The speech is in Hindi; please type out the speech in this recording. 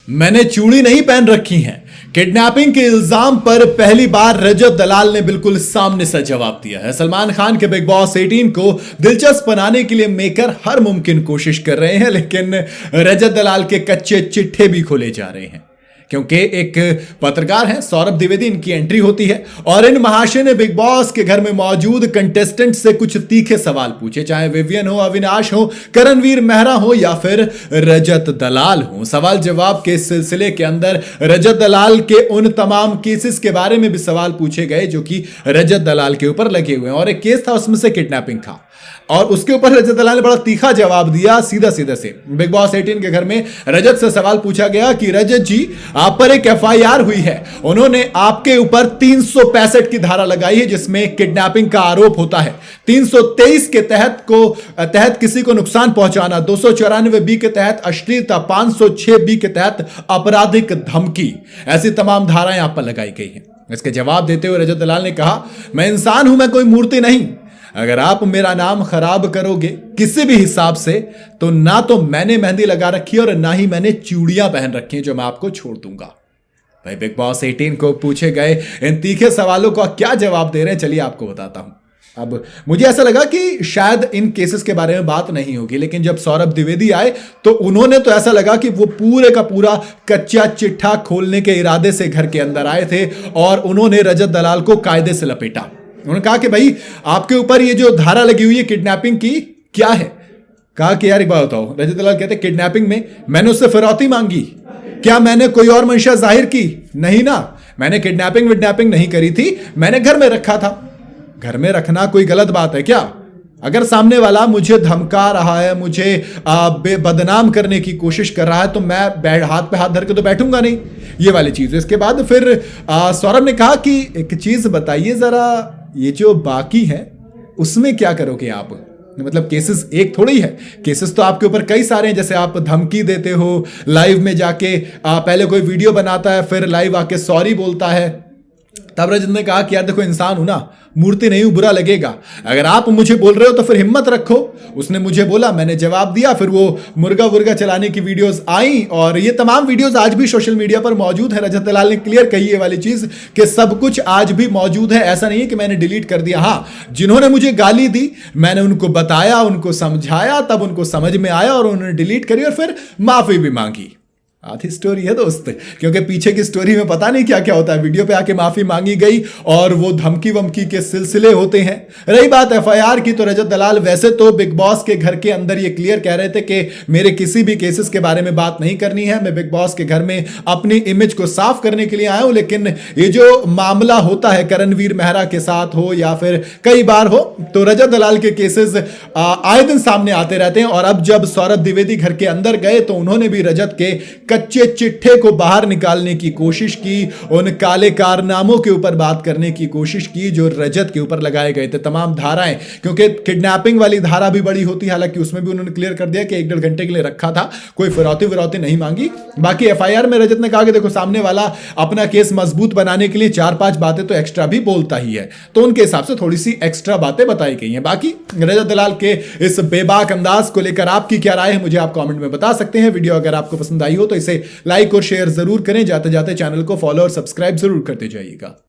मैंने चूड़ी नहीं पहन रखी है। किडनैपिंग के इल्जाम पर पहली बार रजत दलाल ने बिल्कुल सामने से जवाब दिया है। सलमान खान के बिग बॉस 18 को दिलचस्प बनाने के लिए मेकर हर मुमकिन कोशिश कर रहे हैं, लेकिन रजत दलाल के कच्चे चिट्ठे भी खोले जा रहे हैं, क्योंकि एक पत्रकार है सौरभ द्विवेदी, इनकी एंट्री होती है और इन महाशय ने बिग बॉस के घर में मौजूद कंटेस्टेंट से कुछ तीखे सवाल पूछे, चाहे विवियन हो, अविनाश हो, करणवीर मेहरा हो या फिर रजत दलाल हो। सवाल जवाब के सिलसिले के अंदर रजत दलाल के उन तमाम केसेस के बारे में भी सवाल पूछे गए जो कि रजत दलाल के ऊपर लगे हुए हैं, और एक केस था उसमें से किडनैपिंग था, और उसके ऊपर रजत दलाल ने बड़ा तीखा जवाब दिया, सीधा सीधा से। बिग बॉस 18 के घर में रजत से सवाल पूछा गया कि रजत जी, आप पर एक FIR हुई है, उन्होंने आपके ऊपर 365 की धारा लगाई है जिसमें किडनैपिंग का आरोप होता है। 323 के तहत किसी को नुकसान पहुंचाना, 294 के तहत अश्लीलता, 506 के तहत आपराधिक धमकी, ऐसी तमाम धाराएं आप पर लगाई गई हैं। इसके जवाब देते हुए रजत दलाल ने कहा, मैं इंसान हूं, मैं कोई मूर्ति नहीं। अगर आप मेरा नाम खराब करोगे किसी भी हिसाब से, तो ना तो मैंने मेहंदी लगा रखी है और ना ही मैंने चूड़ियां पहन रखी हैं जो मैं आपको छोड़ दूंगा। भाई बिग बॉस 18 को पूछे गए इन तीखे सवालों का क्या जवाब दे रहे हैं, चलिए आपको बताता हूं। अब मुझे ऐसा लगा कि शायद इन केसेस के बारे में बात नहीं होगी, लेकिन जब सौरभ द्विवेदी आए तो उन्होंने तो ऐसा लगा कि वो पूरे का पूरा कच्चा चिट्ठा खोलने के इरादे से घर के अंदर आए थे और उन्होंने रजत दलाल को कायदे से लपेटा। उन्होंने कहा कि भाई आपके ऊपर ये जो धारा लगी हुई है किडनैपिंग की, क्या है? कहा कि यार एक बात बताओ। रजत दलाल कहते किडनैपिंग में मैंने उससे फिरौती मांगी, क्या मैंने कोई और मंशा जाहिर की? नहीं ना, मैंने किडनैपिंग विडनैपिंग नहीं करी थी, मैंने घर में रखा था। घर में रखना कोई गलत बात है क्या? अगर सामने वाला मुझे धमका रहा है, मुझे बदनाम करने की कोशिश कर रहा है, तो मैं हाथ पे हाथ धर के तो बैठूंगा नहीं, ये वाली चीज। इसके बाद फिर सौरभ ने कहा कि एक चीज बताइए जरा, ये जो बाकी है उसमें क्या करोगे आप? मतलब केसेस एक थोड़ी है, केसेस तो आपके ऊपर कई सारे हैं। जैसे आप धमकी देते हो, लाइव में जाके पहले कोई वीडियो बनाता है, फिर लाइव आके सॉरी बोलता है। तब रजत ने कहा कि यार देखो, इंसान हूं ना, मूर्ति नहीं हूं, बुरा लगेगा। अगर आप मुझे बोल रहे हो तो फिर हिम्मत रखो। उसने मुझे बोला, मैंने जवाब दिया, फिर वो मुर्गा वुर्गा चलाने की वीडियोस आई, और ये तमाम वीडियोस आज भी सोशल मीडिया पर मौजूद है। रजत दलाल ने क्लियर कही है वाली चीज कि सब कुछ आज भी मौजूद है, ऐसा नहीं है कि मैंने डिलीट कर दिया। हाँ, जिन्होंने मुझे गाली दी मैंने उनको बताया, उनको समझाया, तब उनको समझ में आया और उन्होंने डिलीट करी और फिर माफी भी मांगी। आधी स्टोरी है दोस्त, क्योंकि पीछे की स्टोरी में पता नहीं क्या क्या होता है। वीडियो पे आके माफी मांगी गई और वो धमकी वमकी के सिलसिले होते हैं। रही बात FIR की, तो रजत दलाल वैसे तो बिग बॉस के घर के अंदर ये क्लियर कह रहे थे कि मेरे किसी भी केसेस के बारे में बात नहीं करनी है, मैं बिग बॉस के घर में अपनी इमेज को साफ करने के लिए आया हूं। लेकिन ये जो मामला होता है करणवीर मेहरा के साथ हो या फिर कई बार हो, तो रजत दलाल के केसेस आए दिन सामने आते रहते हैं। और अब जब सौरभ द्विवेदी घर के अंदर गए तो उन्होंने भी रजत के कच्चे चिट्ठे को बाहर निकालने की कोशिश की, उन काले कारनामों के ऊपर बात करने की कोशिश की जो रजत के ऊपर लगाए गए थे, तमाम धाराएं। क्योंकि किडनैपिंग वाली धारा भी बड़ी होती है, हालांकि उसमें भी उन्होंने क्लियर कर दिया कि 1-1.5 घंटे के लिए रखा था, कोई फिरौती नहीं मांगी। बाकी FIR में रजत ने कहा कि देखो, सामने वाला अपना केस मजबूत बनाने के लिए 4-5 बातें तो एक्स्ट्रा भी बोलता ही है, तो उनके हिसाब से थोड़ी सी एक्स्ट्रा बातें बताई गई हैं। बाकी रजत दलाल के इस बेबाक अंदाज को लेकर आपकी क्या राय है, मुझे आप कमेंट में बता सकते हैं। वीडियो अगर आपको पसंद आई हो तो इसे लाइक और शेयर जरूर करें। जाते जाते चैनल को फॉलो और सब्सक्राइब जरूर करते जाइएगा।